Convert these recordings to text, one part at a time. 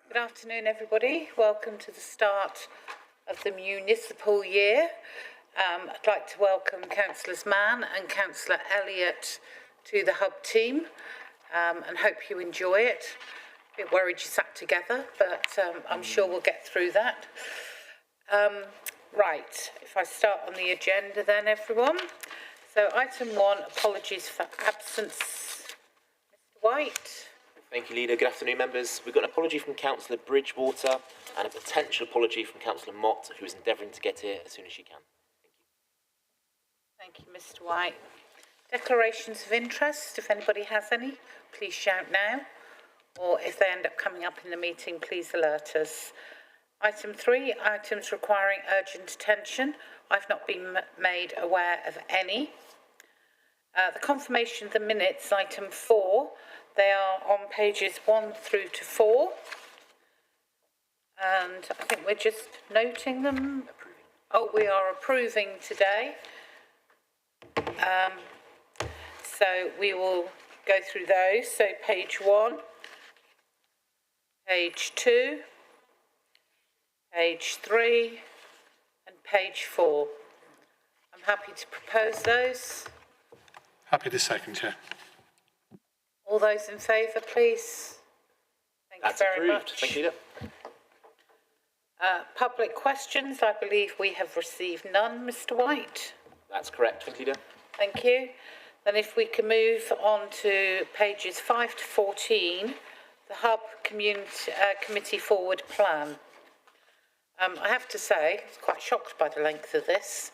Good afternoon, everybody. Welcome to the start of the municipal year. I'd like to welcome Councillors Mann and Councillor Elliott to the Hub team and hope you enjoy it. A bit worried you sat together, but I'm sure we'll get through that. Right, if I start on the agenda then, everyone. So item 1, apologies for absence. Mr. White. Thank you, Leader. Good afternoon, members. We've got an apology from Councillor Bridgewater and a potential apology from Councillor Mott, who is endeavouring to get here as soon as she can. Thank you, Mr. White. Declarations of interest, if anybody has any, please shout now. Or if they end up coming up in the meeting, please alert us. Item 3, items requiring urgent attention. I've not been made aware of any. The confirmation of the minutes, item 4, they are on pages 1 through to 4. And I think we're just noting them. Oh, we are approving today. So we will go through those. So page 1, page 2, page 3, and page 4. I'm happy to propose those. Happy to second, Chair. All those in favour, please. Thank you very much. Thank you. Public questions, I believe we have received none, Mr. White. That's correct. Thank you, Leader. Thank you. Then if we can move on to pages 5 to 14, the Hub Committee Forward Plan. I have to say, I was quite shocked by the length of this,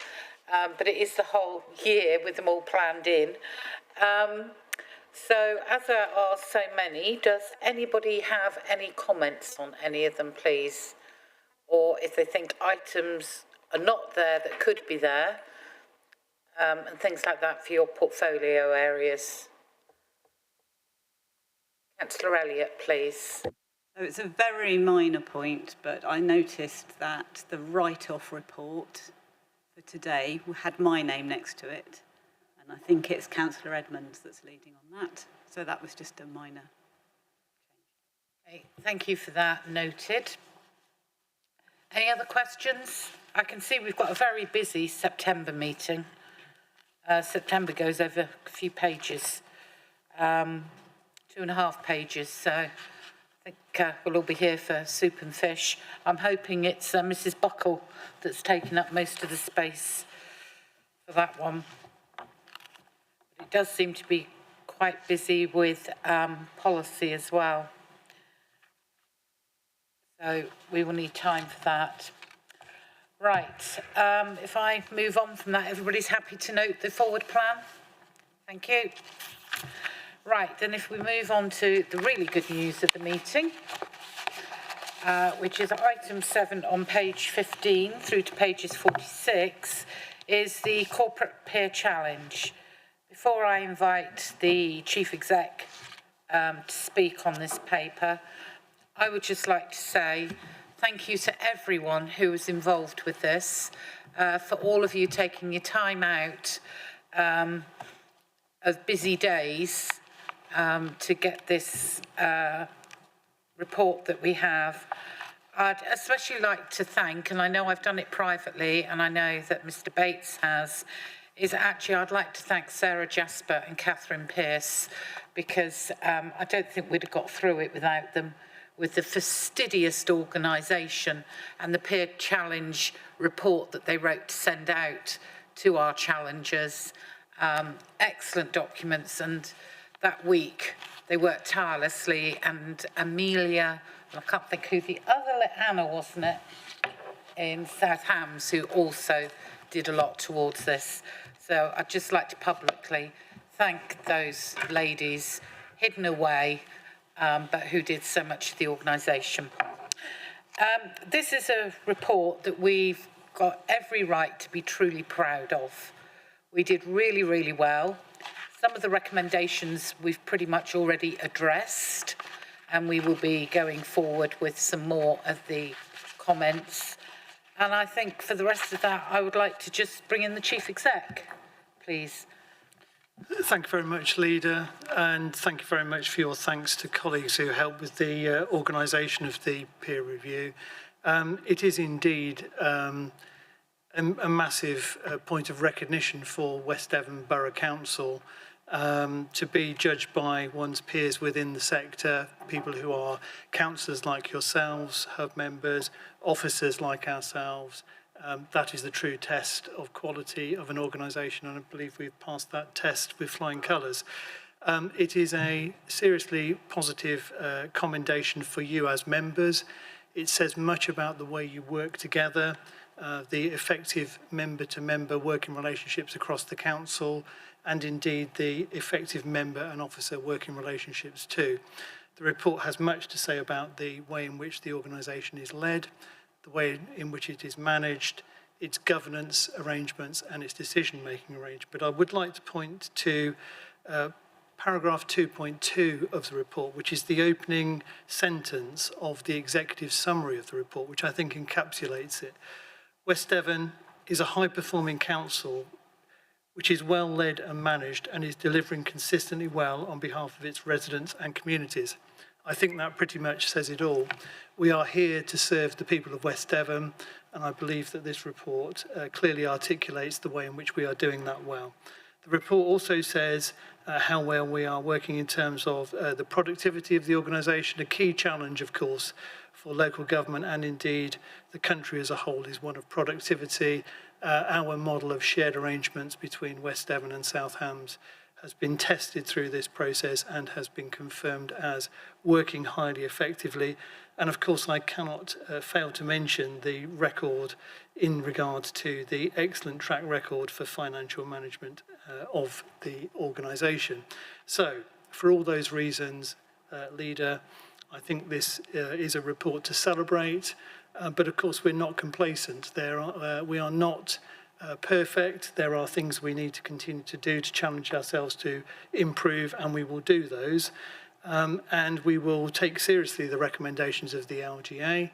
but it is the whole year with them all planned in. So as there are so many, does anybody have any comments on any of them, please? Or if they think items are not there that could be there, and things like that for your portfolio areas. Councillor Elliott, please. So it's a very minor point, but I noticed that the write-off report for today had my name next to it. And I think it's Councillor Edmonds that's leading on that. So that was just a minor change. Okay, thank you for that. Noted. Any other questions? I can see we've got a very busy September meeting. September goes over a few pages, 2.5 pages. So I think we'll all be here for soup and fish. I'm hoping it's Mrs. Buckle that's taken up most of the space for that one. It does seem to be quite busy with policy as well. So we will need time for that. Right, if I move on from that, everybody's happy to note the forward plan? Thank you. Right, then if we move on to the really good news of the meeting, which is item 7 on page 15 through to pages 46, is the Corporate Peer Challenge. Before I invite the Chief Exec to speak on this paper, I would just like to say thank you to everyone who was involved with this, for all of you taking your time out of busy days to get this report that we have. I'd especially like to thank, and I know I've done it privately, and I know that Mr. Bates has, I'd like to thank Sarah Jasper and Catherine Pearce, because I don't think we'd have got through it without them, with the fastidious organisation and the peer challenge report that they wrote to send out to our challengers. Excellent documents, and that week they worked tirelessly, and Amelia, I can't think who the other, Anna wasn't it, in South Hams, who also did a lot towards this. So I'd just like to publicly thank those ladies hidden away, but who did so much for the organisation. This is a report that we've got every right to be truly proud of. We did really, really well. Some of the recommendations we've pretty much already addressed, and we will be going forward with some more of the comments. And I think for the rest of that, I would like to just bring in the Chief Exec, please. Thank you very much, Leader, and thank you very much for your thanks to colleagues who helped with the organisation of the peer review. It is indeed a massive point of recognition for West Devon Borough Council to be judged by one's peers within the sector, people who are councillors like yourselves, hub members, officers like ourselves. That is the true test of quality of an organisation, and I believe we've passed that test with flying colours. It is a seriously positive commendation for you as members. It says much about the way you work together, the effective member-to-member working relationships across the council, and indeed the effective member and officer working relationships too. The report has much to say about the way in which the organisation is led, the way in which it is managed, its governance arrangements and its decision-making arrangements. But I would like to point to paragraph 2.2 of the report, which is the opening sentence of the executive summary of the report, which I think encapsulates it. West Devon is a high-performing council which is well led and managed and is delivering consistently well on behalf of its residents and communities. I think that pretty much says it all. We are here to serve the people of West Devon, and I believe that this report clearly articulates the way in which we are doing that well. The report also says how well we are working in terms of the productivity of the organisation. A key challenge, of course, for local government and indeed the country as a whole is one of productivity. Our model of shared arrangements between West Devon and South Hams has been tested through this process and has been confirmed as working highly effectively. And of course, I cannot fail to mention the record in regard to the excellent track record for financial management of the organisation. So, for all those reasons, Leader, I think this is a report to celebrate, but of course we're not complacent. We are not perfect. There are things we need to continue to do to challenge ourselves to improve, and we will do those. And we will take seriously the recommendations of the LGA,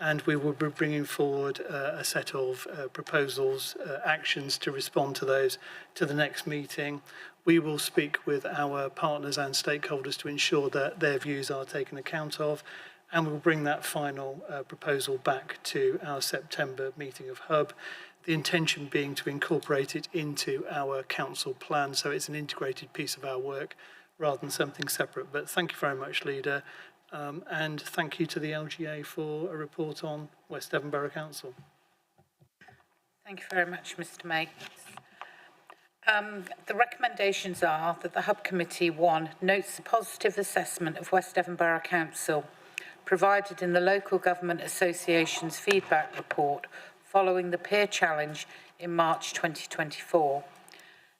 and we will be bringing forward a set of proposals, actions to respond to those to the next meeting. We will speak with our partners and stakeholders to ensure that their views are taken account of, and we'll bring that final proposal back to our September meeting of Hub. The intention being to incorporate it into our council plan, so it's an integrated piece of our work rather than something separate. But thank you very much, Leader, and thank you to the LGA for a report on West Devon Borough Council. Thank you very much, Mr. May. The recommendations are that the Hub Committee, 1, notes the positive assessment of West Devon Borough Council provided in the Local Government Association's feedback report following the peer challenge in March 2024.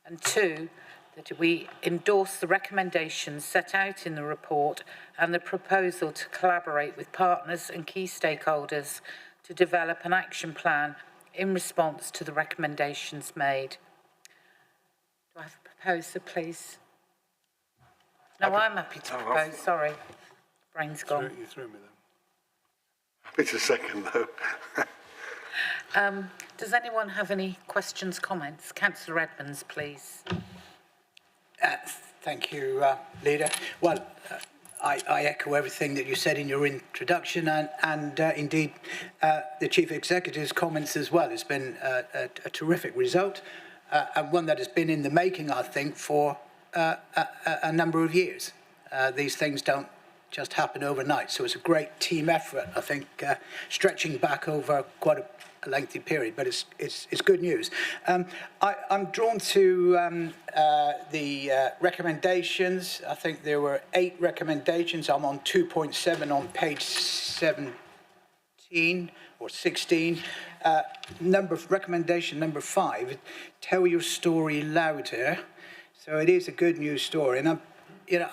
And 2, that we endorse the recommendations set out in the report and the proposal to collaborate with partners and key stakeholders to develop an action plan in response to the recommendations made. Do I have a proposer, please? No, I'm happy to propose, sorry. Brain's gone. You threw me then. Happy to second, though. Does anyone have any questions, comments? Councillor Edmonds, please. Thank you, Leader. Well, I echo everything that you said in your introduction and indeed the Chief Executive's comments as well. It's been a terrific result and one that has been in the making, I think, for a number of years. These things don't just happen overnight, so it's a great team effort, I think, stretching back over quite a lengthy period, but it's good news. I'm drawn to the recommendations. I think there were 8 recommendations. I'm on 2.7 on page 17 or 16. Recommendation number 5, tell your story louder. So it is a good news story, and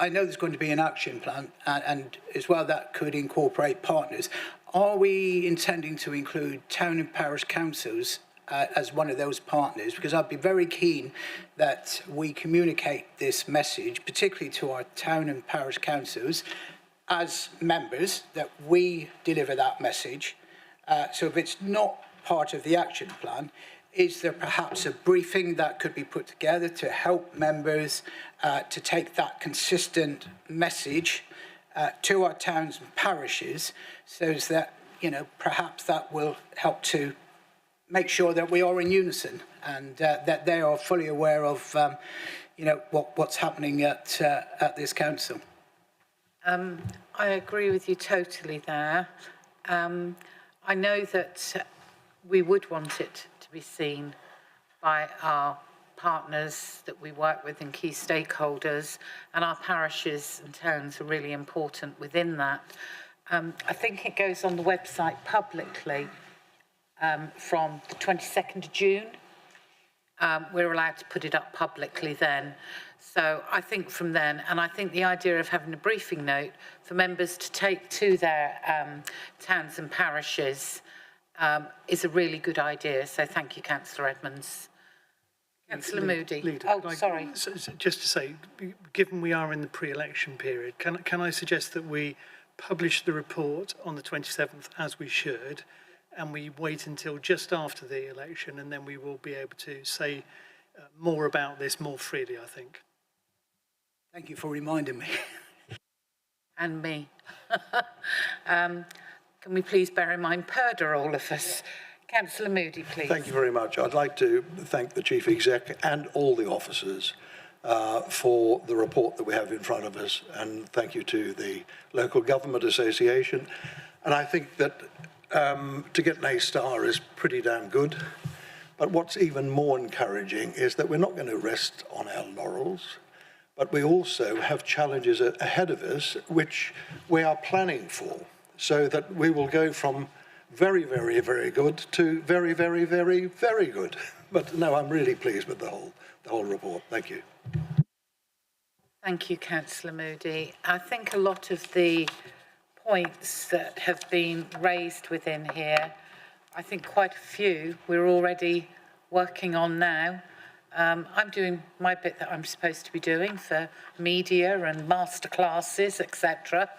I know there's going to be an action plan, and as well that could incorporate partners. Are we intending to include town and parish councils as one of those partners? Because I'd be very keen that we communicate this message, particularly to our town and parish councils, as members, that we deliver that message. So if it's not part of the action plan, is there perhaps a briefing that could be put together to help members to take that consistent message to our towns and parishes, so that, perhaps that will help to make sure that we are in unison and that they are fully aware of, what's happening at this council. I agree with you totally there. I know that we would want it to be seen by our partners that we work with and key stakeholders, and our parishes and towns are really important within that. I think it goes on the website publicly from the 22nd of June. We're allowed to put it up publicly then. So I think from then, and I think the idea of having a briefing note for members to take to their towns and parishes is a really good idea. So thank you, Councillor Edmonds. Councillor Moody. Leader, Sorry. So just to say, given we are in the pre-election period, can I suggest that we publish the report on the 27th as we should, and we wait until just after the election, and then we will be able to say more about this more freely, I think. Thank you for reminding me. And me. Can we please bear in mind Purder, all of us? Councillor Moody, please. Thank you very much. I'd like to thank the Chief Exec and all the officers for the report that we have in front of us, and thank you to the Local Government Association. And I think that to get an A star is pretty damn good. But what's even more encouraging is that we're not going to rest on our laurels, but we also have challenges ahead of us which we are planning for, so that we will go from very, very, very good to very, very, very, very good. But no, I'm really pleased with the whole report. Thank you. Thank you, Councillor Moody. I think a lot of the points that have been raised within here, I think quite a few we're already working on now. I'm doing my bit that I'm supposed to be doing for media and masterclasses, etc.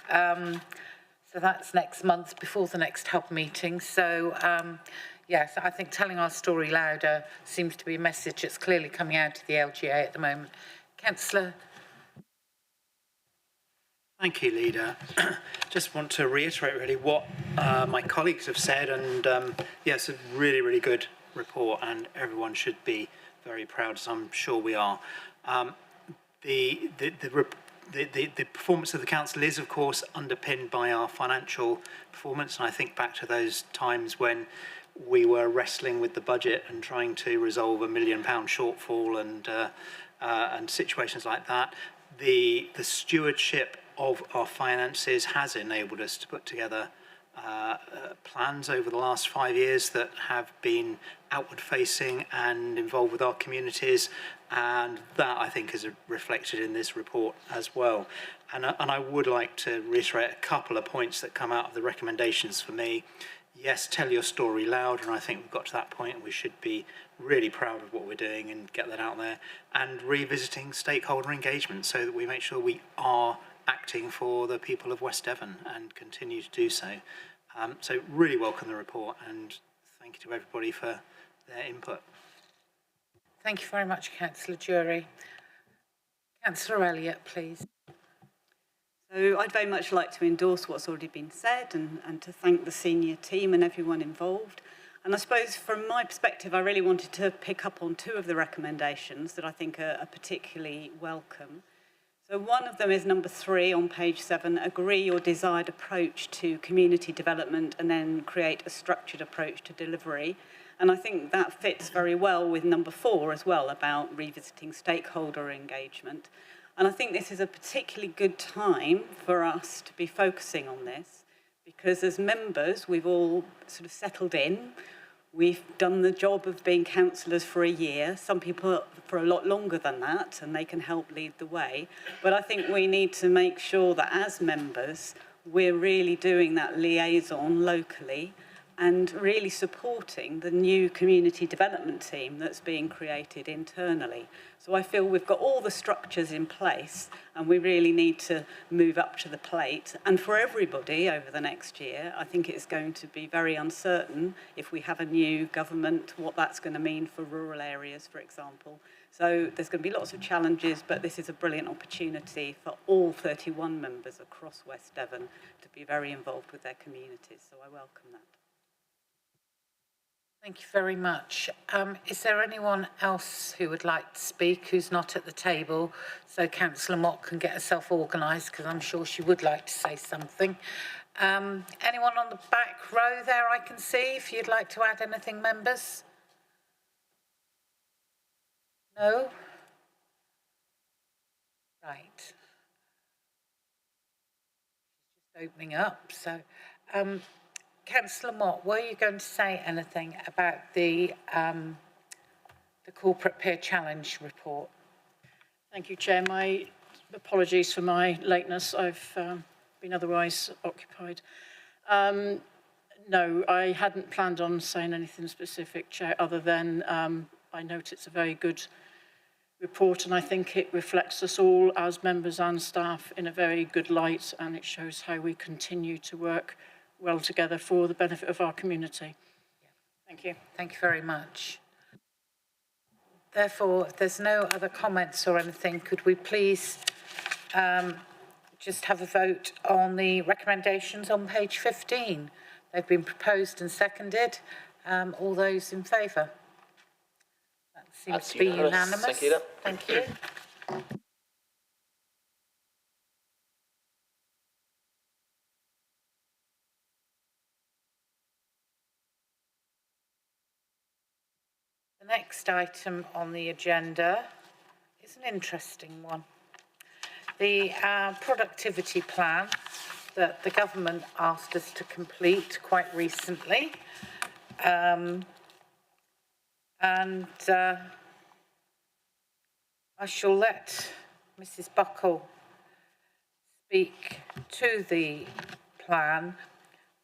So that's next month before the next hub meeting. So yes, I think telling our story louder seems to be a message that's clearly coming out of the LGA at the moment. Councillor. Thank you, Leader. Just want to reiterate really what my colleagues have said, and yes, a really, really good report, and everyone should be very proud, as I'm sure we are. The performance of the council is, of course, underpinned by our financial performance, and I think back to those times when we were wrestling with the budget and trying to resolve £1 million shortfall and situations like that. The stewardship of our finances has enabled us to put together plans over the last 5 years that have been outward facing and involved with our communities, and that I think is reflected in this report as well. And I would like to reiterate a couple of points that come out of the recommendations for me. Yes, tell your story loud, and I think we've got to that point and we should be really proud of what we're doing and get that out there, and revisiting stakeholder engagement so that we make sure we are acting for the people of West Devon and continue to do so. So really welcome the report, and thank you to everybody for their input. Thank you very much, Councillor Jury. Councillor Elliott, please. So I'd very much like to endorse what's already been said and to thank the senior team and everyone involved. And I suppose from my perspective, I really wanted to pick up on two of the recommendations that I think are particularly welcome. So one of them is number 3 on page 7, agree your desired approach to community development and then create a structured approach to delivery. And I think that fits very well with number 4 as well, about revisiting stakeholder engagement. And I think this is a particularly good time for us to be focusing on this, because as members, we've all sort of settled in. We've done the job of being councillors for a year, some people for a lot longer than that, and they can help lead the way. But I think we need to make sure that as members, we're really doing that liaison locally and really supporting the new community development team that's being created internally. So I feel we've got all the structures in place and we really need to move up to the plate. And for everybody over the next year, I think it's going to be very uncertain if we have a new government, what that's going to mean for rural areas, for example. So there's going to be lots of challenges, but this is a brilliant opportunity for all 31 members across West Devon to be very involved with their communities. So I welcome that. Thank you very much. Is there anyone else who would like to speak who's not at the table, so Councillor Mott can get herself organised, because I'm sure she would like to say something. Anyone on the back row there I can see, if you'd like to add anything, members? No? Right. Just opening up, so... Councillor Mott, were you going to say anything about the Corporate Peer Challenge report? Thank you, Chair. My apologies for my lateness. I've been otherwise occupied. No, I hadn't planned on saying anything specific, Chair, other than I note it's a very good report, and I think it reflects us all as members and staff in a very good light, and it shows how we continue to work well together for the benefit of our community. Thank you. Thank you very much. Therefore, if there's no other comments or anything, could we please just have a vote on the recommendations on page 15? They've been proposed and seconded. All those in favour? That seems to be unanimous. Thank you. Thank you. The next item on the agenda is an interesting one. The productivity plan that the government asked us to complete quite recently. I shall let Mrs. Buckle speak to the plan,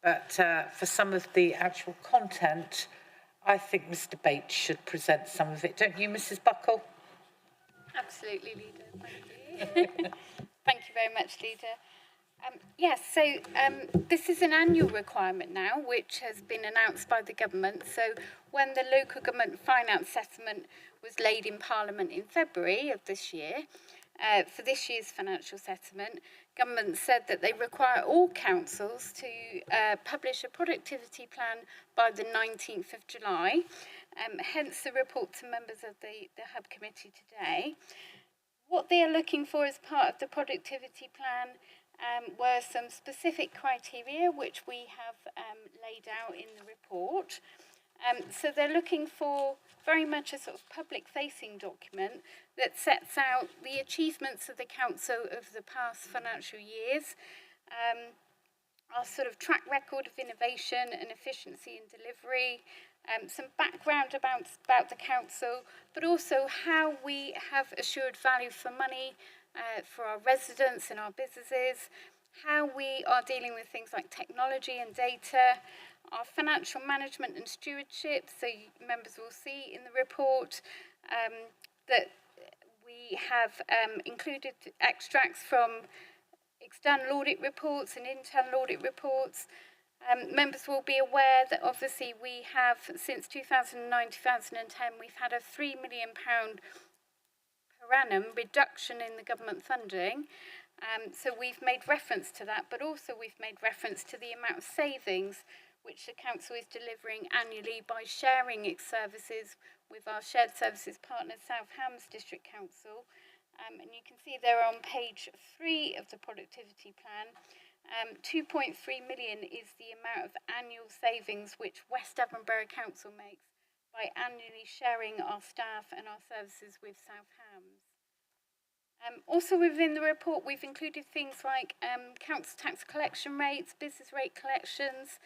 but for some of the actual content, I think Mr. Bates should present some of it. Don't you, Mrs. Buckle? Absolutely, Leader. Thank you. Thank you very much, Leader. Yes, so this is an annual requirement now, which has been announced by the government. So when the local government finance settlement was laid in Parliament in February of this year, for this year's financial settlement, government said that they require all councils to publish a productivity plan by the 19th of July, hence the report to members of the Hub Committee today. What they are looking for as part of the productivity plan were some specific criteria which we have laid out in the report. So they're looking for very much a sort of public-facing document that sets out the achievements of the council over the past financial years, our sort of track record of innovation and efficiency in delivery, some background about the council, but also how we have assured value for money for our residents and our businesses, how we are dealing with things like technology and data, our financial management and stewardship. So members will see in the report that we have included extracts from external audit reports and internal audit reports. Members will be aware that obviously we have, since 2009-2010, we've had a £3 million per annum reduction in the government funding. So we've made reference to that, but also we've made reference to the amount of savings which the council is delivering annually by sharing its services with our shared services partner, South Hams District Council. And you can see there on page 3 of the productivity plan, 2.3 million is the amount of annual savings which West Devon Borough Council makes by annually sharing our staff and our services with South Hams. Also within the report, we've included things like council tax collection rates, business rate collections,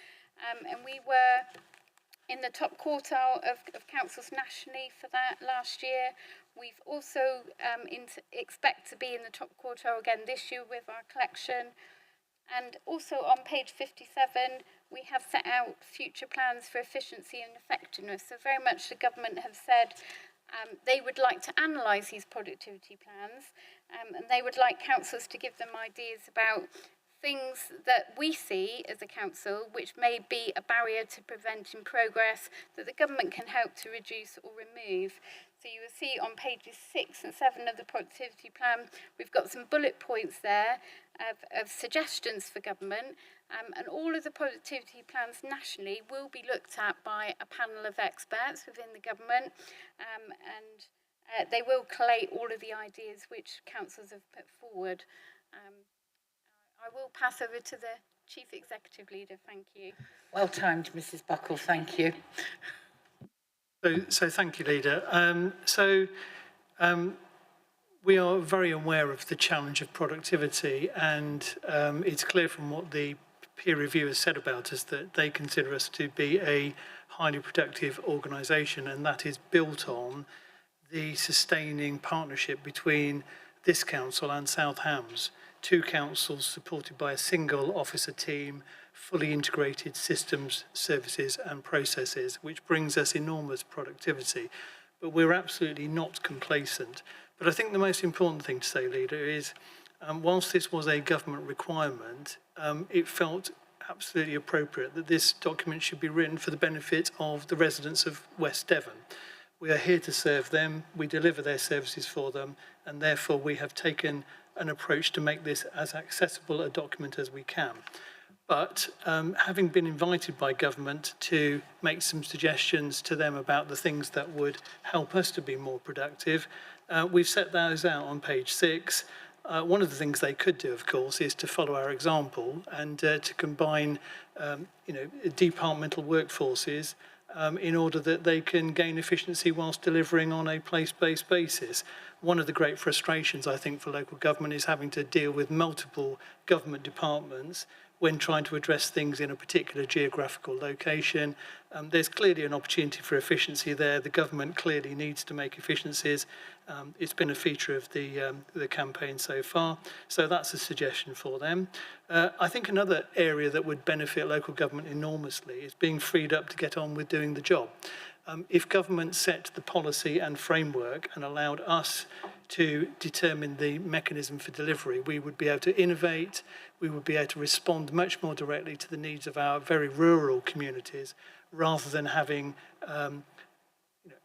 and we were in the top quartile of councils nationally for that last year. We've also expect to be in the top quartile again this year with our collection. And also on page 57, we have set out future plans for efficiency and effectiveness. So very much the government have said they would like to analyse these productivity plans, and they would like councils to give them ideas about things that we see as a council which may be a barrier to preventing progress that the government can help to reduce or remove. So you will see on pages 6 and 7 of the productivity plan, we've got some bullet points there of suggestions for government, and all of the productivity plans nationally will be looked at by a panel of experts within the government, and they will collate all of the ideas which councils have put forward. I will pass over to the Chief Executive Leader. Thank you. Well timed, Mrs. Buckle. Thank you. So thank you, Leader. We are very aware of the challenge of productivity, and it's clear from what the peer review has said about us that they consider us to be a highly productive organisation, and that is built on the sustaining partnership between this council and South Hams. Two councils supported by a single officer team, fully integrated systems, services and processes, which brings us enormous productivity. But we're absolutely not complacent. But I think the most important thing to say, Leader, is whilst this was a government requirement, it felt absolutely appropriate that this document should be written for the benefit of the residents of West Devon. We are here to serve them, we deliver their services for them, and therefore we have taken an approach to make this as accessible a document as we can. But having been invited by government to make some suggestions to them about the things that would help us to be more productive, we've set those out on page 6. One of the things they could do, of course, is to follow our example and to combine, departmental workforces in order that they can gain efficiency whilst delivering on a place-based basis. One of the great frustrations, I think, for local government is having to deal with multiple government departments when trying to address things in a particular geographical location. There's clearly an opportunity for efficiency there. The government clearly needs to make efficiencies. It's been a feature of the campaign so far, so that's a suggestion for them. I think another area that would benefit local government enormously is being freed up to get on with doing the job. If government set the policy and framework and allowed us to determine the mechanism for delivery, we would be able to innovate, we would be able to respond much more directly to the needs of our very rural communities, rather than having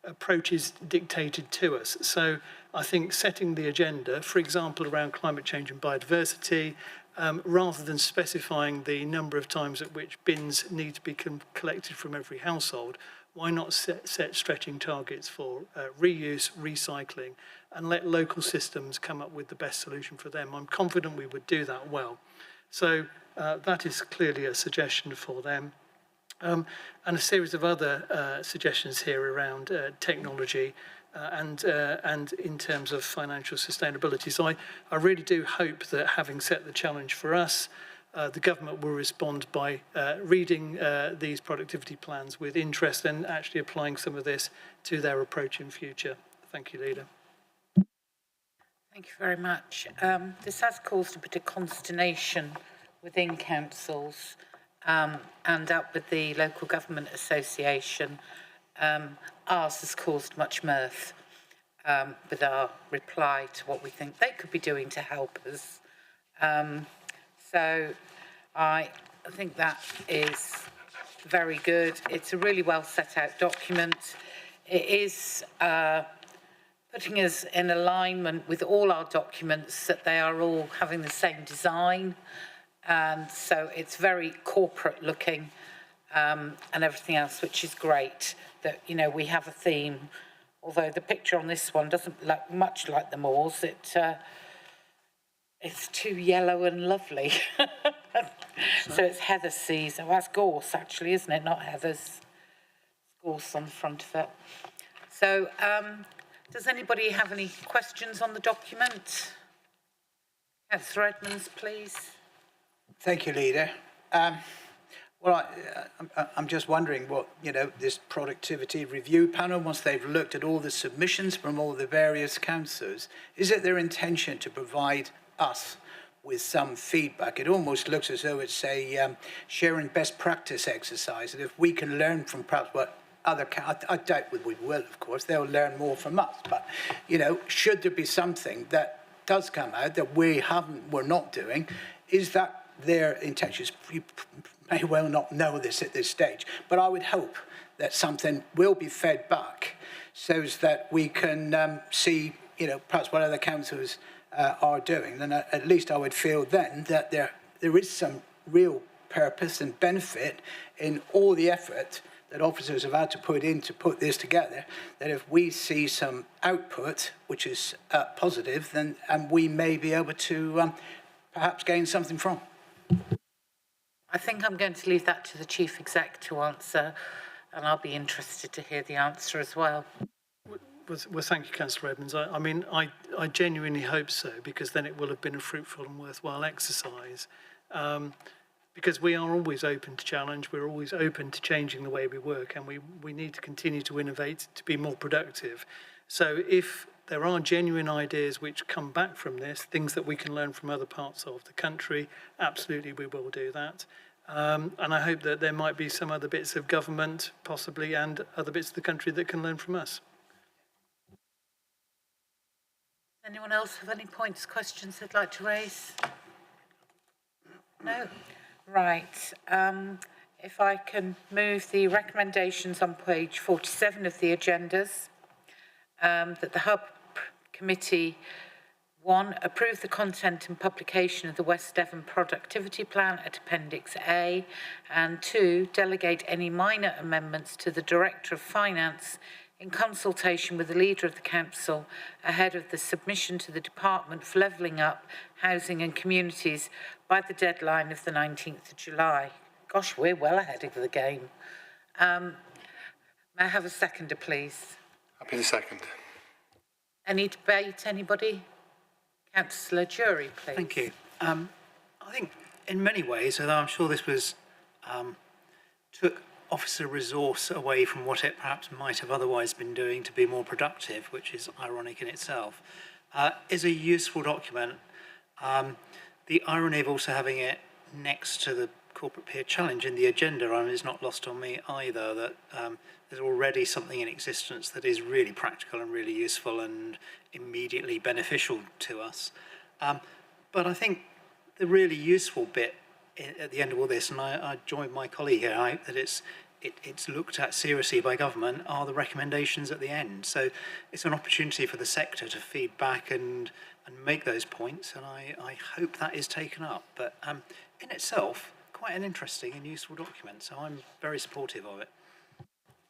approaches dictated to us. So I think setting the agenda, for example, around climate change and biodiversity, rather than specifying the number of times at which bins need to be collected from every household, why not set stretching targets for reuse, recycling, and let local systems come up with the best solution for them? I'm confident we would do that well. So that is clearly a suggestion for them. And a series of other suggestions here around technology and in terms of financial sustainability. So I really do hope that, having set the challenge for us, the government will respond by reading these productivity plans with interest and actually applying some of this to their approach in future. Thank you, Leader. Thank you very much. This has caused a bit of consternation within councils and up with the Local Government Association. Ours has caused much mirth with our reply to what we think they could be doing to help us. So I think that is very good. It's a really well set out document. It is putting us in alignment with all our documents, that they are all having the same design. And so it's very corporate looking and everything else, which is great, that, we have a theme. Although the picture on this one doesn't look much like the moors, it's too yellow and lovely. So it's heather seas. Oh, that's gorse, actually, isn't it? Not heathers. It's gorse on the front of it. So does anybody have any questions on the document? Councillor Edmonds, please. Thank you, Leader. Well, I'm just wondering what, this productivity review panel, once they've looked at all the submissions from all the various councils, is it their intention to provide us with some feedback. It almost looks as though it's a sharing best practice exercise, and if we can learn from perhaps what other, I doubt we will, of course, they'll learn more from us, but, you know, should there be something that does come out that we're not doing, is that their intentions? You may well not know this at this stage, but I would hope that something will be fed back so that we can see, you know, perhaps what other councils are doing. And at least I would feel then that there is some real purpose and benefit in all the effort that officers have had to put in to put this together, that if we see some output, which is positive, then we may be able to perhaps gain something from. I think I'm going to leave that to the Chief Exec to answer, and I'll be interested to hear the answer as well. Well, thank you, Councillor Edmonds. I mean, I genuinely hope so, because then it will have been a fruitful and worthwhile exercise. Because we are always open to challenge, we're always open to changing the way we work, and we need to continue to innovate to be more productive. So if there are genuine ideas which come back from this, things that we can learn from other parts of the country, absolutely we will do that. And I hope that there might be some other bits of government, possibly, and other bits of the country that can learn from us. Anyone else have any points, questions they'd like to raise? No? Right. If I can move the recommendations on page 47 of the agendas, that the Hub Committee, 1, approve the content and publication of the West Devon Productivity Plan at Appendix A, and 2, delegate any minor amendments to the Director of Finance in consultation with the Leader of the Council ahead of the submission to the Department for Levelling Up, Housing and Communities by the deadline of the 19th of July. Gosh, we're well ahead of the game. May I have a seconder, please? Happy to second. Any debate, anybody? Councillor Jury, please. Thank you. I think in many ways, although I'm sure this was took officer resource away from what it perhaps might have otherwise been doing to be more productive, which is ironic in itself, is a useful document. The irony of also having it next to the corporate peer challenge in the agenda is not lost on me either, that there's already something in existence that is really practical and really useful and immediately beneficial to us. But I think the really useful bit at the end of all this, and I join my colleague here, that it's looked at seriously by government, are the recommendations at the end. So it's an opportunity for the sector to feed back and make those points, and I hope that is taken up. But in itself, quite an interesting and useful document, so I'm very supportive of it.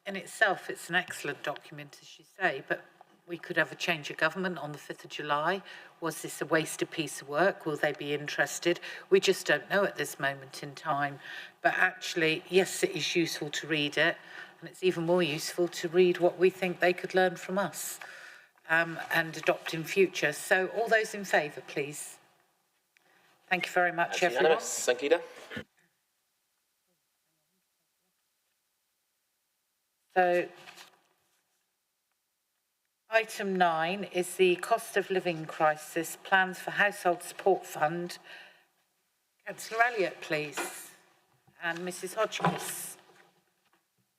In itself, it's an excellent document, as you say, but we could have a change of government on the 5th of July. Was this a wasted piece of work? Will they be interested? We just don't know at this moment in time. But actually, yes, it is useful to read it, and it's even more useful to read what we think they could learn from us and adopt in future. So all those in favour, please. Thank you very much, That's everyone. unanimous. Thank you, Leader. So item 9 is the cost of living crisis, plans for household support fund. Councillor Elliott, please, and Mrs Hodgkiss.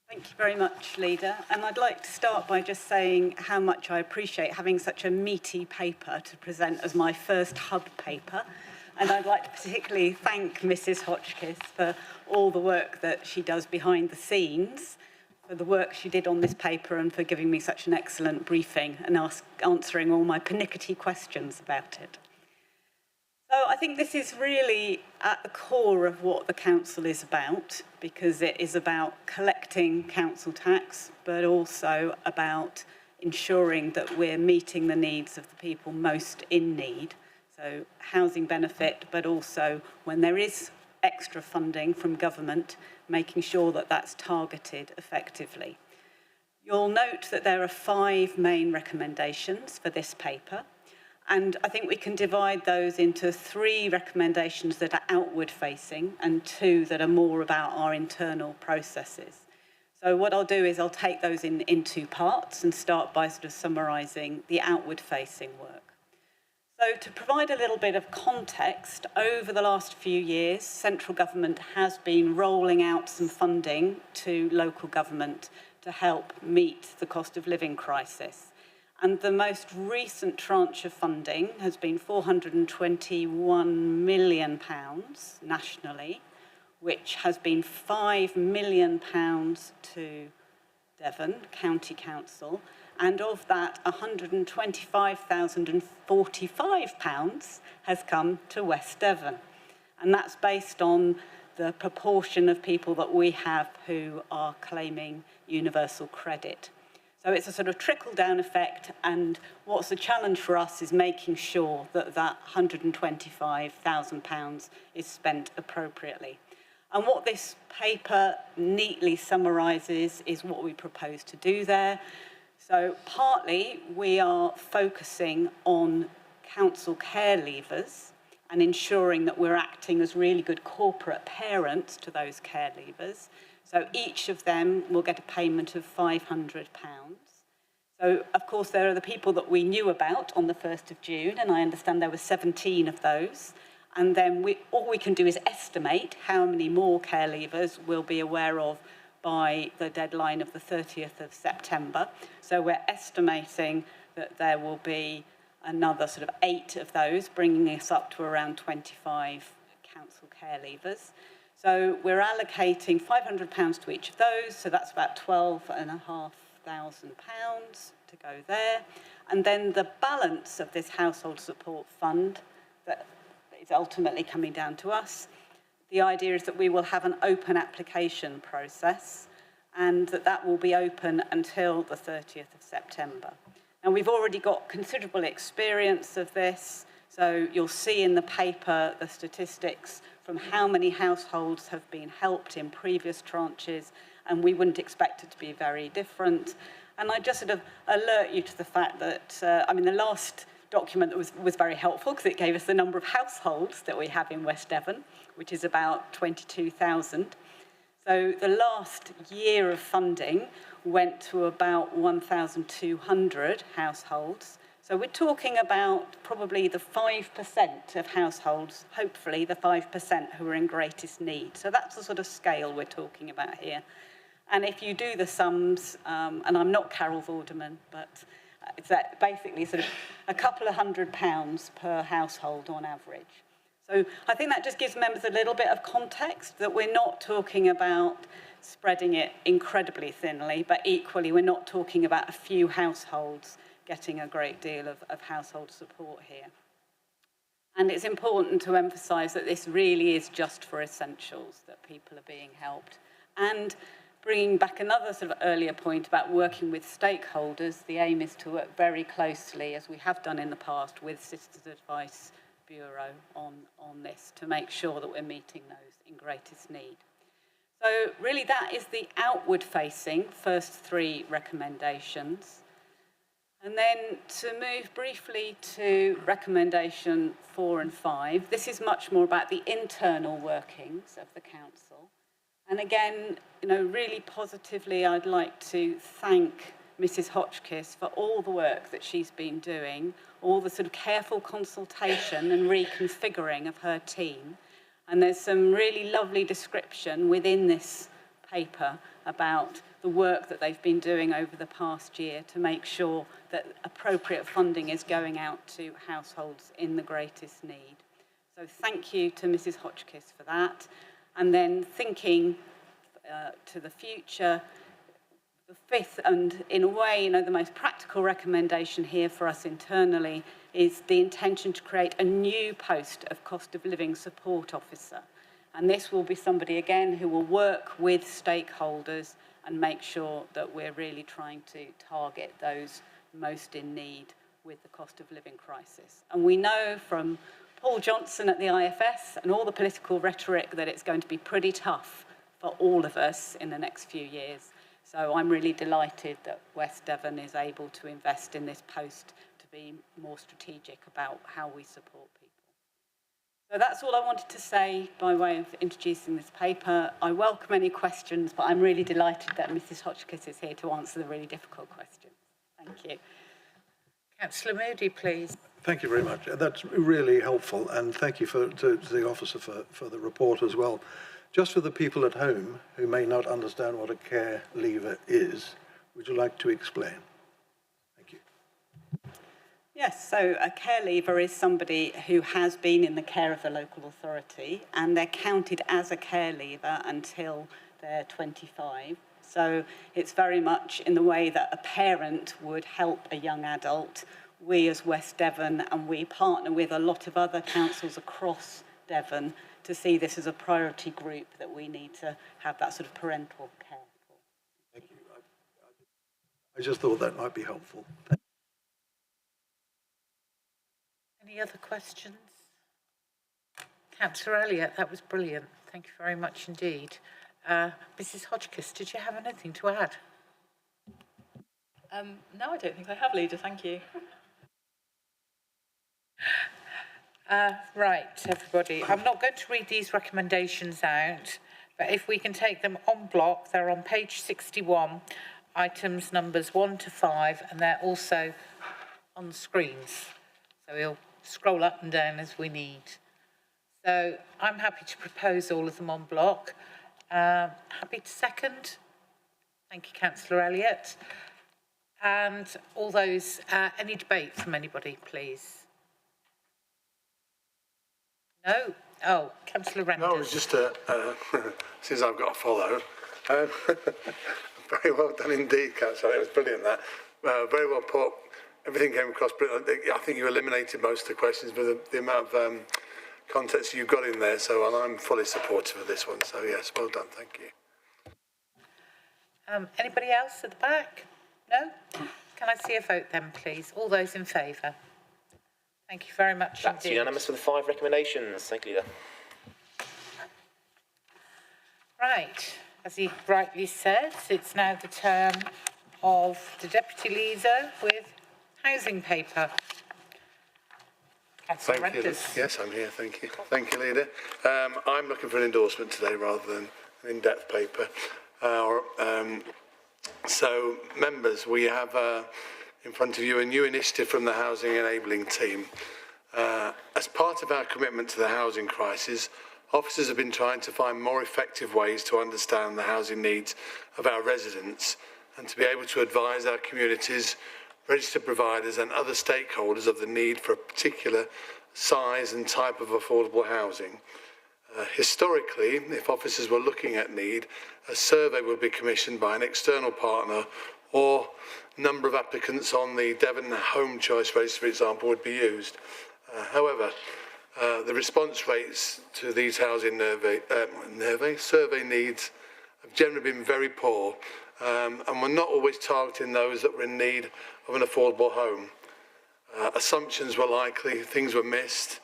Thank you very much, Leader. And I'd like to start by just saying how much I appreciate having such a meaty paper to present as my first hub paper. And I'd like to particularly thank Mrs Hodgkiss for all the work that she does behind the scenes, for the work she did on this paper, and for giving me such an excellent briefing and answering all my pernickety questions about it. So I think this is really at the core of what the council is about, because it is about collecting council tax, but also about ensuring that we're meeting the needs of the people most in need. So housing benefit, but also when there is extra funding from government, making sure that that's targeted effectively. You'll note that there are 5 main recommendations for this paper, and I think we can divide those into 3 recommendations that are outward facing and 2 that are more about our internal processes. So what I'll do is I'll take those in 2 parts and start by sort of summarising the outward facing work. So to provide a little bit of context, over the last few years, central government has been rolling out some funding to local government to help meet the cost of living crisis. And the most recent tranche of funding has been £421 million nationally, which has been £5 million to Devon County Council, and of that, £125,045 has come to West Devon. And that's based on the proportion of people that we have who are claiming universal credit. So it's a sort of trickle-down effect, and what's the challenge for us is making sure that that £125,000 is spent appropriately. And what this paper neatly summarises is what we propose to do there. So partly we are focusing on council care leavers and ensuring that we're acting as really good corporate parents to those care leavers. So each of them will get a payment of £500. So, of course, there are the people that we knew about on the 1st of June, and I understand there were 17 of those. And then all we can do is estimate how many more care leavers we'll be aware of by the deadline of the 30th of September. So we're estimating that there will be another sort of 8 of those, bringing us up to around 25 council care leavers. So we're allocating £500 to each of those, so that's about £12,500 to go there. And then the balance of this household support fund that is ultimately coming down to us, the idea is that we will have an open application process and that will be open until the 30th of September. And we've already got considerable experience of this, so you'll see in the paper the statistics from how many households have been helped in previous tranches, and we wouldn't expect it to be very different. And I just sort of alert you to the fact that, the last document that was very helpful because it gave us the number of households that we have in West Devon, which is about 22,000. So the last year of funding went to about 1,200 households. So we're talking about probably the 5% of households, hopefully the 5% who are in greatest need. So that's the sort of scale we're talking about here. And if you do the sums, and I'm not Carol Vorderman, but it's basically sort of a couple of £100 per household on average. So I think that just gives members a little bit of context that we're not talking about spreading it incredibly thinly, but equally we're not talking about a few households getting a great deal of household support here. And it's important to emphasise that this really is just for essentials, that people are being helped. And bringing back another sort of earlier point about working with stakeholders, the aim is to work very closely, as we have done in the past, with Citizens Advice Bureau on this to make sure that we're meeting those in greatest need. So really that is the outward-facing first 3 recommendations. And then to move briefly to recommendation 4 and 5, this is much more about the internal workings of the council. And again, really positively, I'd like to thank Mrs. Hotchkiss for all the work that she's been doing, all the sort of careful consultation and reconfiguring of her team. And there's some really lovely description within this paper about the work that they've been doing over the past year to make sure that appropriate funding is going out to households in the greatest need. So thank you to Mrs. Hotchkiss for that. And then thinking to the future, the 5th and in a way, the most practical recommendation here for us internally is the intention to create a new post of cost of living support officer. And this will be somebody, again, who will work with stakeholders and make sure that we're really trying to target those most in need with the cost of living crisis. And we know from Paul Johnson at the IFS and all the political rhetoric that it's going to be pretty tough for all of us in the next few years. So I'm really delighted that West Devon is able to invest in this post to be more strategic about how we support people. So that's all I wanted to say by way of introducing this paper. I welcome any questions, but I'm really delighted that Mrs. Hotchkiss is here to answer the really difficult questions. Thank you. Councillor Moody, please. Thank you very much. That's really helpful, and thank you to the officer for the report as well. Just for the people at home who may not understand what a care leaver is, would you like to explain? Thank you. Yes, so a care leaver is somebody who has been in the care of the local authority, and they're counted as a care leaver until they're 25. So it's very much in the way that a parent would help a young adult. We as West Devon, and we partner with a lot of other councils across Devon to see this as a priority group that we need to have that sort of parental care for. Thank you. I just thought that might be helpful. Any other questions? Councillor Elliott, that was brilliant. Thank you very much indeed. Mrs Hodgkiss, did you have anything to add? No, I don't think I have, Leader. Thank you. Right, everybody. I'm not going to read these recommendations out, but if we can take them en bloc, they're on page 61, items numbers 1 to 5, and they're also on the screens. So we'll scroll up and down as we need. So I'm happy to propose all of them en bloc. Happy to second. Thank you, Councillor Elliott. And all those, any debate from anybody, please? No? Oh, Councillor Renders. No, it's just since I've got to follow. Very well done indeed, Councillor. It was brilliant, that. Very well put. Everything came across brilliant. I think you eliminated most of the questions with the amount of context you got in there, so I'm fully supportive of this one. So, yes, well done. Thank you. Anybody else at the back? No? Can I see a vote then, please? All those in favour? Thank you very much That's indeed. unanimous for the 5 recommendations. Thank you, Leader. Right, as he rightly says, it's now the turn of the Deputy Leader with housing paper. Councillor Thank you. Renders. Yes, I'm here. Thank you. Thank you, Leader. I'm looking for an endorsement today rather than an in-depth paper. So, members, we have in front of you a new initiative from the Housing Enabling team. As part of our commitment to the housing crisis, officers have been trying to find more effective ways to understand the housing needs of our residents and to be able to advise our communities, registered providers and other stakeholders of the need for a particular size and type of affordable housing. Historically, if officers were looking at need, a survey would be commissioned by an external partner, or number of applicants on the Devon Home Choice Register, for example, would be used. However, the response rates to these housing survey needs have generally been very poor, and we're not always targeting those that were in need of an affordable home. Assumptions were likely, things were missed,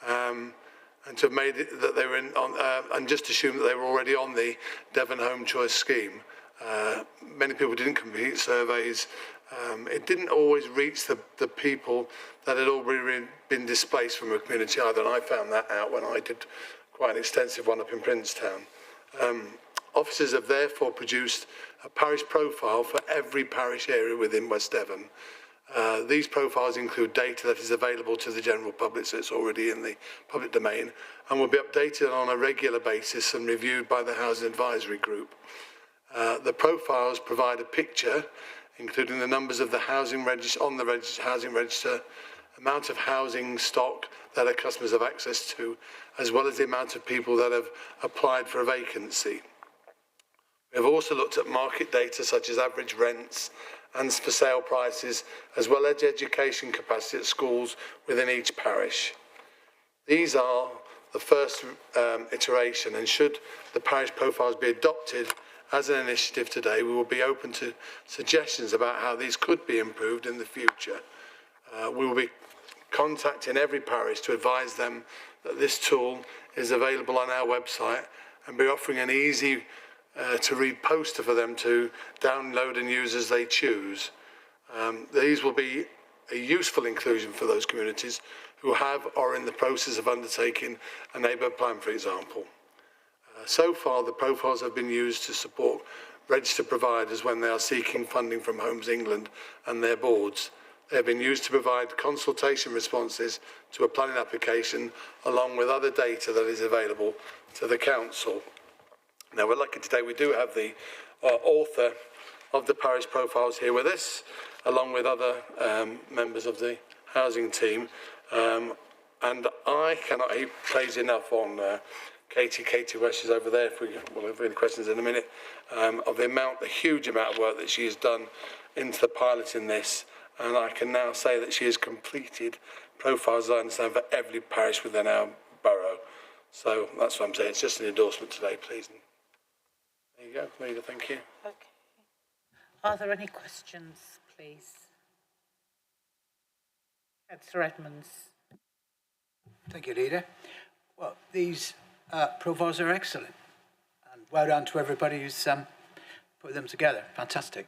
and to have made it that they were and just assume that they were already on the Devon Home Choice scheme. Many people didn't complete surveys. It didn't always reach the people that had already been displaced from a community either, and I found that out when I did quite an extensive one up in Princetown. Officers have therefore produced a parish profile for every parish area within West Devon. These profiles include data that is available to the general public, so it's already in the public domain, and will be updated on a regular basis and reviewed by the Housing Advisory Group. The profiles provide a picture, including the numbers of the housing register on the housing register, amount of housing stock that our customers have access to, as well as the amount of people that have applied for a vacancy. We have also looked at market data such as average rents and for sale prices, as well as education capacity at schools within each parish. These are the first iteration, and should the parish profiles be adopted as an initiative today, we will be open to suggestions about how these could be improved in the future. We will be contacting every parish to advise them that this tool is available on our website, and be offering an easy to read poster for them to download and use as they choose. These will be a useful inclusion for those communities who have or are in the process of undertaking a neighbourhood plan, for example. So far, the profiles have been used to support registered providers when they are seeking funding from Homes England and their boards. They have been used to provide consultation responses to a planning application, along with other data that is available to the council. Now, we're lucky today we do have the author of the parish profiles here with us, along with other members of the housing team. And I cannot heap praise enough on Katie West is over there, if we'll have any questions in a minute, of the huge amount of work that she has done into the pilot in this. And I can now say that she has completed profiles, I understand, for every parish within our borough. So that's what I'm saying. It's just an endorsement today, please. And there you go, Leader, thank you. Okay. Are there any questions, please? Councillor Edmonds. Thank you, Leader. Well, these profiles are excellent. And well done to everybody who's put them together. Fantastic.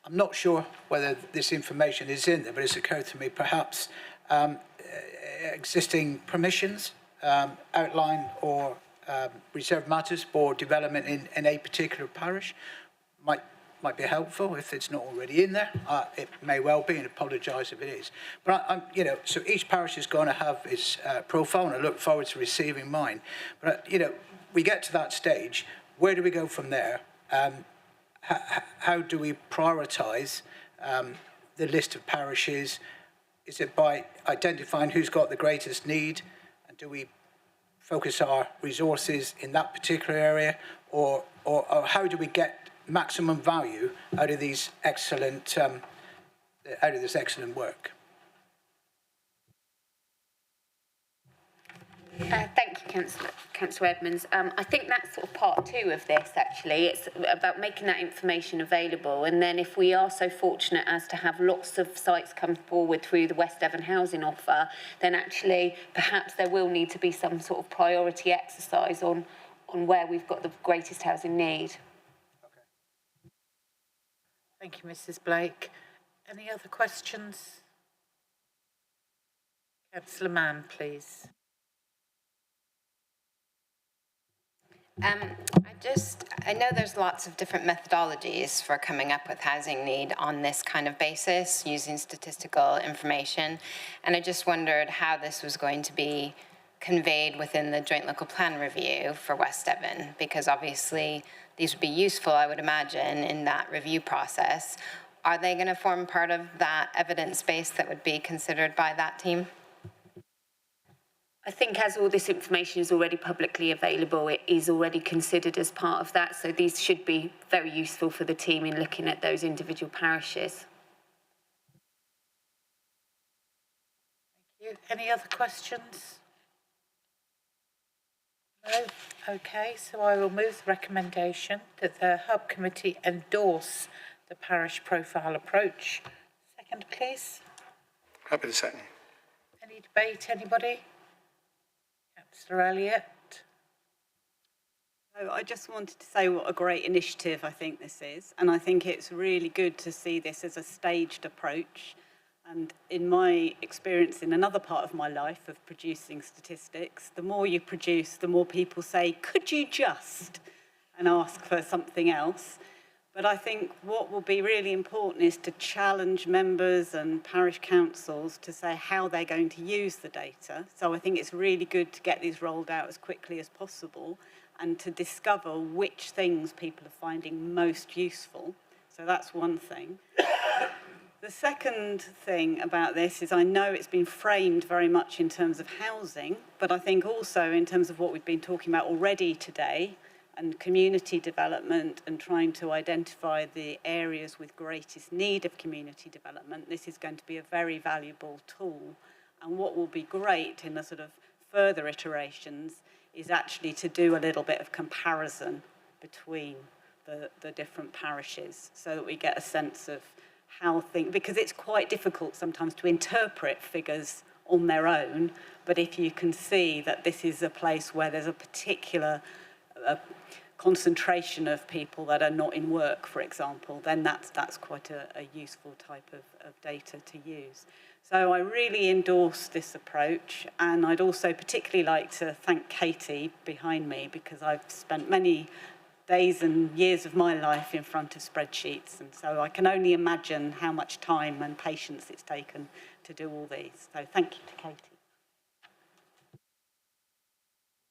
I'm not sure whether this information is in there, but it's occurred to me perhaps existing permissions, outline or reserved matters for development in a particular parish might be helpful if it's not already in there. It may well be, and apologise if it is. But so each parish is going to have its profile, and I look forward to receiving mine. But we get to that stage. Where do we go from there? How do we prioritise the list of parishes? Is it by identifying who's got the greatest need, and do we focus our resources in that particular area, or how do we get maximum value out of these excellent this excellent work? Thank you, Councillor Edmonds. I think that's sort of part two of this, actually. It's about making that information available. And then if we are so fortunate as to have lots of sites come forward through the West Devon housing offer, then actually perhaps there will need to be some sort of priority exercise on where we've got the greatest housing need. Thank you, Mrs. Blake. Any other questions? Councillor Mann, please. I know there's lots of different methodologies for coming up with housing need on this kind of basis, using statistical information. And I just wondered how this was going to be conveyed within the joint local plan review for West Devon, because obviously these would be useful, I would imagine, in that review process. Are they going to form part of that evidence base that would be considered by that team? I think as all this information is already publicly available, it is already considered as part of that. So these should be very useful for the team in looking at those individual parishes. Thank you. Any other questions? No? Okay, so I will move the recommendation that the Hub Committee endorse the parish profile approach. Second, please. Happy to second. Any debate, anybody? Councillor Elliott. So I just wanted to say what a great initiative I think this is, and I think it's really good to see this as a staged approach. And in my experience in another part of my life of producing statistics, the more you produce, the more people say, could you just, and ask for something else. But I think what will be really important is to challenge members and parish councils to say how they're going to use the data. So I think it's really good to get these rolled out as quickly as possible and to discover which things people are finding most useful. So that's one thing. The second thing about this is I know it's been framed very much in terms of housing, but I think also in terms of what we've been talking about already today, and community development and trying to identify the areas with greatest need of community development, this is going to be a very valuable tool. And what will be great in the sort of further iterations is actually to do a little bit of comparison between the different parishes so that we get a sense of how things, because it's quite difficult sometimes to interpret figures on their own, but if you can see that this is a place where there's a particular concentration of people that are not in work, for example, then that's quite a useful type of data to use. So I really endorse this approach, and I'd also particularly like to thank Katie behind me, because I've spent many days and years of my life in front of spreadsheets, and so I can only imagine how much time and patience it's taken to do all these. So thank you to Katie.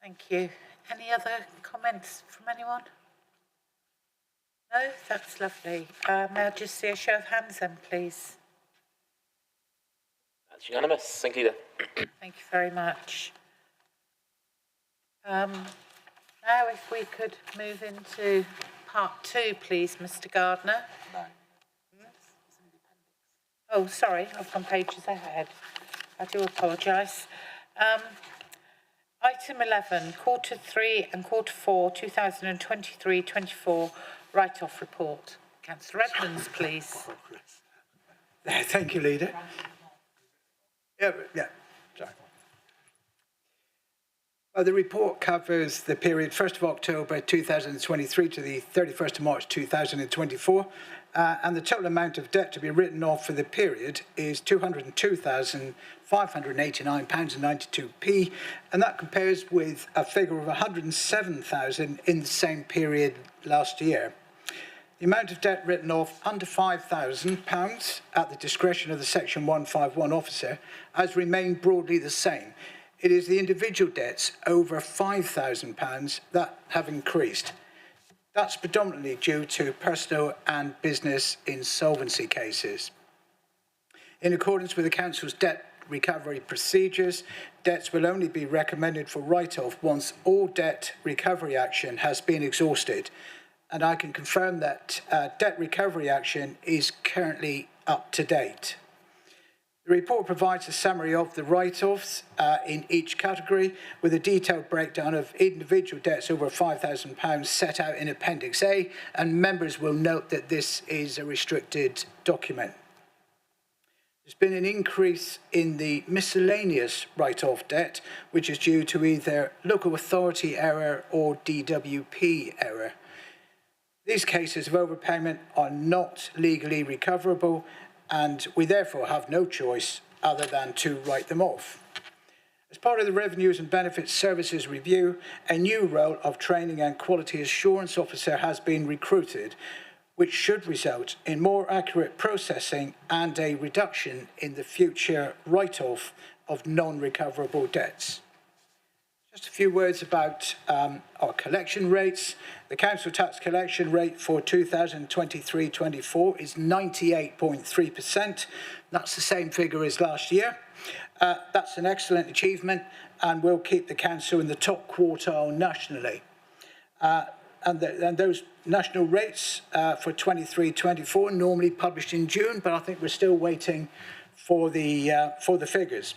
Thank you. Any other comments from anyone? No, that's lovely. May I just see a show of hands then, please? That's unanimous. Thank you, Leader. Thank you very much. Now if we could move into part 2, please, Mr. Gardner. Oh, sorry, I've gone pages ahead. I do apologise. Item 11, quarter 3 and quarter 4, 2023-24 write-off report. Councillor Edmonds, please. Thank you, Leader. Yeah, sorry. The report covers the period 1st of October 2023 to the 31st of March 2024, and the total amount of debt to be written off for the period is £202,589.92, and that compares with a figure of £107,000 in the same period last year. The amount of debt written off under £5,000 at the discretion of the Section 151 officer has remained broadly the same. It is the individual debts over £5,000 that have increased. That's predominantly due to personal and business insolvency cases. In accordance with the Council's debt recovery procedures, debts will only be recommended for write-off once all debt recovery action has been exhausted. And I can confirm that debt recovery action is currently up to date. The report provides a summary of the write-offs in each category with a detailed breakdown of individual debts over £5,000 set out in Appendix A, and members will note that this is a restricted document. There's been an increase in the miscellaneous write-off debt, which is due to either local authority error or DWP error. These cases of overpayment are not legally recoverable, and we therefore have no choice other than to write them off. As part of the Revenues and Benefits Services review, a new role of Training and Quality Assurance Officer has been recruited, which should result in more accurate processing and a reduction in the future write-off of non-recoverable debts. Just a few words about our collection rates. The council tax collection rate for 2023-24 is 98.3%. That's the same figure as last year. That's an excellent achievement and will keep the council in the top quartile nationally. And those national rates for 23-24 normally published in June, but I think we're still waiting for the figures.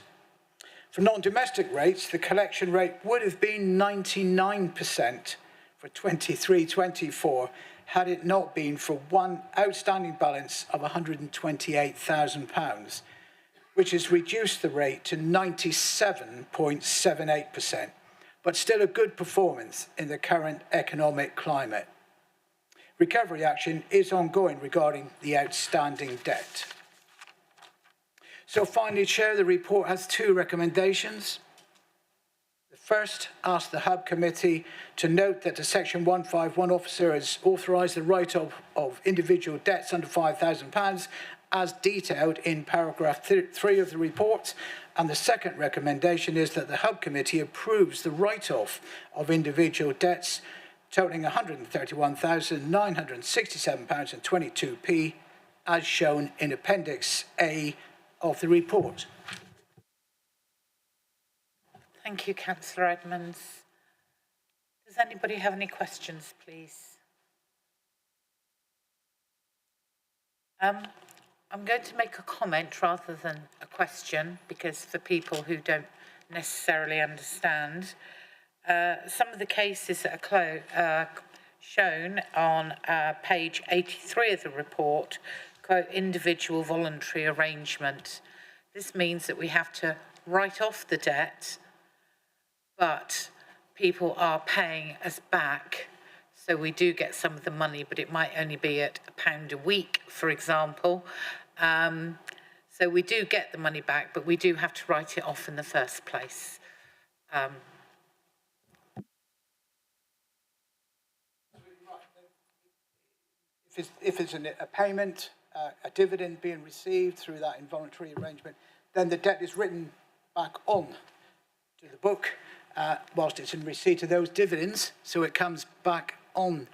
For non-domestic rates, the collection rate would have been 99% for 23-24 had it not been for one outstanding balance of £128,000, which has reduced the rate to 97.78%, but still a good performance in the current economic climate. Recovery action is ongoing regarding the outstanding debt. So finally, Chair, the report has 2 recommendations. The first asks the Hub Committee to note that the Section 151 officer has authorised the write-off of individual debts under £5,000 as detailed in paragraph 3 of the report. And the second recommendation is that the Hub Committee approves the write-off of individual debts totalling £131,967.22 as shown in Appendix A of the report. Thank you, Councillor Edmonds. Does anybody have any questions, please? I'm going to make a comment rather than a question, because for people who don't necessarily understand, some of the cases that are shown on page 83 of the report quote individual voluntary arrangement. This means that we have to write off the debt, but people are paying us back. So we do get some of the money, but it might only be at £1 a week, for example. So we do get the money back, but we do have to write it off in the first place. if there's a payment, a dividend being received through that involuntary arrangement, then the debt is written back on to the book whilst it's in receipt of those dividends. So it comes back on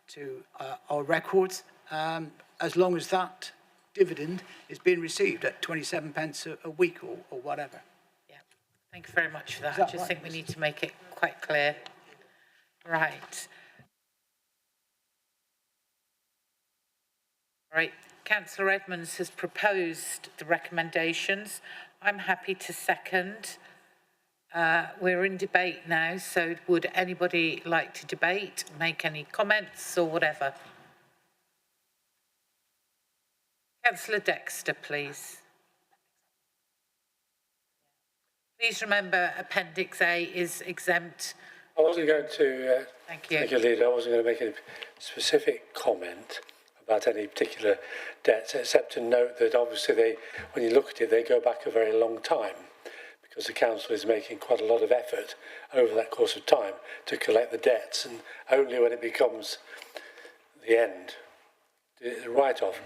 to our records as long as that dividend is being received at 27 pence a week or whatever. Yeah, thank you very much for that. That I just right? think we need to make it quite clear. Right. Right, Councillor Edmonds has proposed the recommendations. I'm happy to second. We're in debate now, so would anybody like to debate, make any comments or whatever? Councillor Dexter, please. Please remember Appendix A is exempt. I wasn't going to, Thank you. thank you, Leader, I wasn't going to make any specific comment about any particular debts, except to note that obviously when you look at it, they go back a very long time, because the council is making quite a lot of effort over that course of time to collect the debts, and only when it becomes the end, the write-off.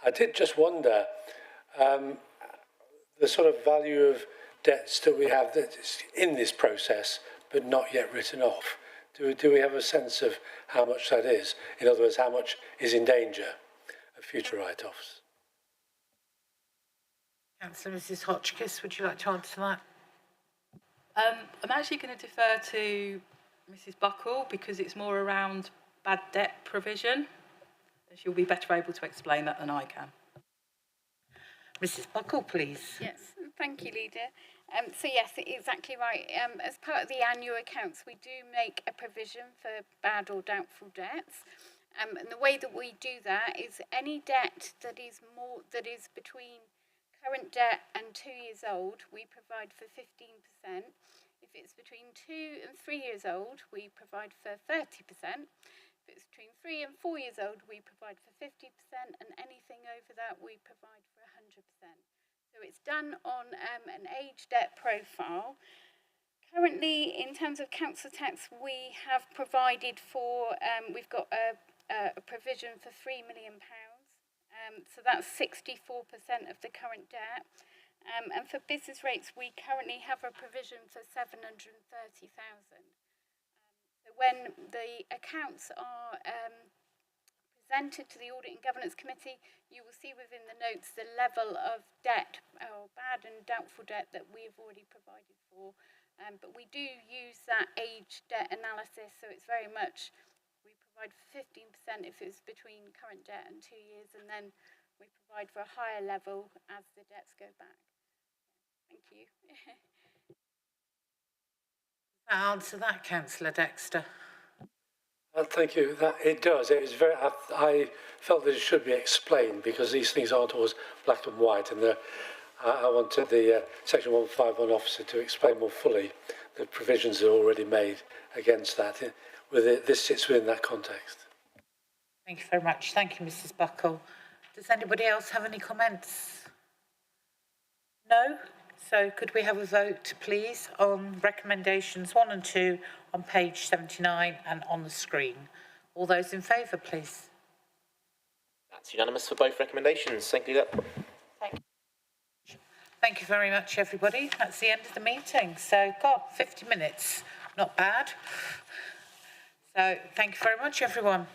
I did just wonder, the sort of value of debts that we have that is in this process but not yet written off. Do we have a sense of how much that is? In other words, how much is in danger of future write-offs? Councillor Mrs Hotchkiss, would you like to answer that? I'm actually going to defer to Mrs Buckle because it's more around bad debt provision. She'll be better able to explain that than I can. Mrs Buckle, please. Yes, thank you, Leader. So yes, exactly right. As part of the annual accounts, we do make a provision for bad or doubtful debts. And the way that we do that is any debt that is between current debt and 2 years old, we provide for 15%. If it's between 2 and 3 years old, we provide for 30%. If it's between 3 and 4 years old, we provide for 50%, and anything over that, we provide for 100%. So it's done on an age debt profile. Currently, in terms of council tax, we have provided for, we've got a provision for £3 million. So that's 64% of the current debt. And for business rates, we currently have a provision for 730,000. So when the accounts are presented to the Audit and Governance Committee, you will see within the notes the level of debt, or bad and doubtful debt, that we have already provided for. But we do use that age debt analysis, so it's very much, we provide for 15% if it's between current debt and 2 years, and then we provide for a higher level as the debts go back. Thank you. That answer that, Councillor Dexter. Thank you. It does. It was very. I felt that it should be explained because these things aren't always black and white, and I wanted the Section 151 officer to explain more fully the provisions that are already made against that. This sits within that context. Thank you very much. Thank you, Mrs Buckle. Does anybody else have any comments? No? So could we have a vote, please, on recommendations 1 and 2 on page 79 and on the screen? All those in favour, please. That's unanimous for both recommendations. Thank you. Thank you very much, everybody. That's the end of the meeting. So, God, 50 minutes. Not bad. So, thank you very much, everyone.